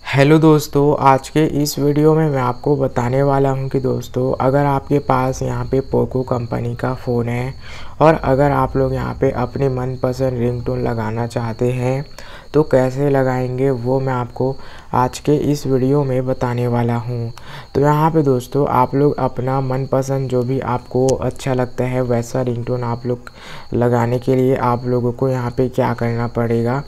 Hello दोस्तों, आज के इस वीडियो में मैं आपको बताने वाला हूं कि दोस्तों अगर आपके पास यहां पे पोको कंपनी का फ़ोन है और अगर आप लोग यहां पे अपनी मनपसंद रिंगटोन लगाना चाहते हैं तो कैसे लगाएंगे वो मैं आपको आज के इस वीडियो में बताने वाला हूं। तो यहां पे दोस्तों आप लोग अपना मनपसंद जो भी आपको अच्छा लगता है वैसा रिंगटोन आप लोग लगाने के लिए आप लोगों को यहां पे क्या करना पड़ेगा।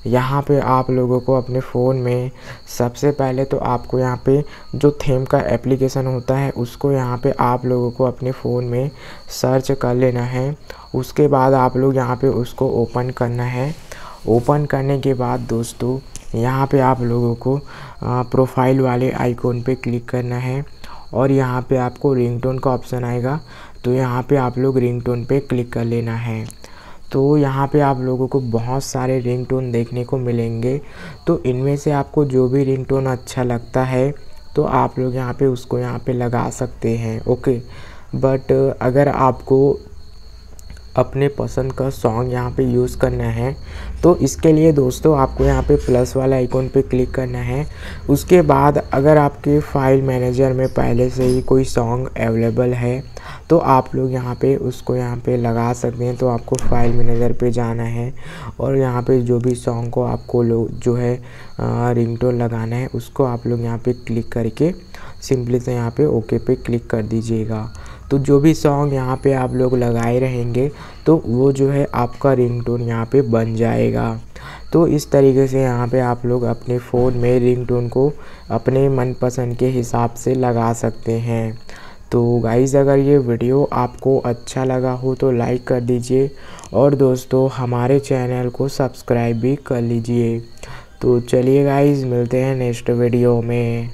यहाँ पे आप लोगों को अपने फ़ोन में सबसे पहले तो आपको यहाँ पे जो थीम का एप्लीकेशन होता है उसको यहाँ पे आप लोगों को अपने फ़ोन में सर्च कर लेना है। उसके बाद आप लोग यहाँ पे उसको ओपन करना है। ओपन करने के बाद दोस्तों यहाँ पे आप लोगों को प्रोफाइल वाले आइकॉन पे क्लिक करना है और यहाँ पे आपको रिंगटोन का ऑप्शन आएगा, तो यहाँ पे आप लोग रिंगटोन पे क्लिक कर लेना है। तो यहाँ पे आप लोगों को बहुत सारे रिंगटोन देखने को मिलेंगे, तो इनमें से आपको जो भी रिंगटोन अच्छा लगता है तो आप लोग यहाँ पे उसको यहाँ पे लगा सकते हैं। ओके, बट अगर आपको अपने पसंद का सॉन्ग यहाँ पे यूज़ करना है तो इसके लिए दोस्तों आपको यहाँ पे प्लस वाला आइकॉन पे क्लिक करना है। उसके बाद अगर आपके फाइल मैनेजर में पहले से ही कोई सॉन्ग अवेलेबल है तो आप लोग यहाँ पे उसको यहाँ पे लगा सकते हैं। तो आपको फाइल मैनेजर पे जाना है और यहाँ पे जो भी सॉन्ग को आपको जो है रिंगटोन लगाना है उसको आप लोग यहाँ पे क्लिक करके सिंपली से यहाँ पे ओके पे क्लिक कर दीजिएगा। तो जो भी सॉन्ग यहाँ पे आप लोग लगाए रहेंगे तो वो जो है आपका रिंगटोन यहाँ पे बन जाएगा। तो इस तरीके से यहाँ पे आप लोग अपने फ़ोन में रिंगटोन को अपने मनपसंद के हिसाब से लगा सकते हैं। तो गाइज़ अगर ये वीडियो आपको अच्छा लगा हो तो लाइक कर दीजिए और दोस्तों हमारे चैनल को सब्सक्राइब भी कर लीजिए। तो चलिए गाइज़ मिलते हैं नेक्स्ट वीडियो में।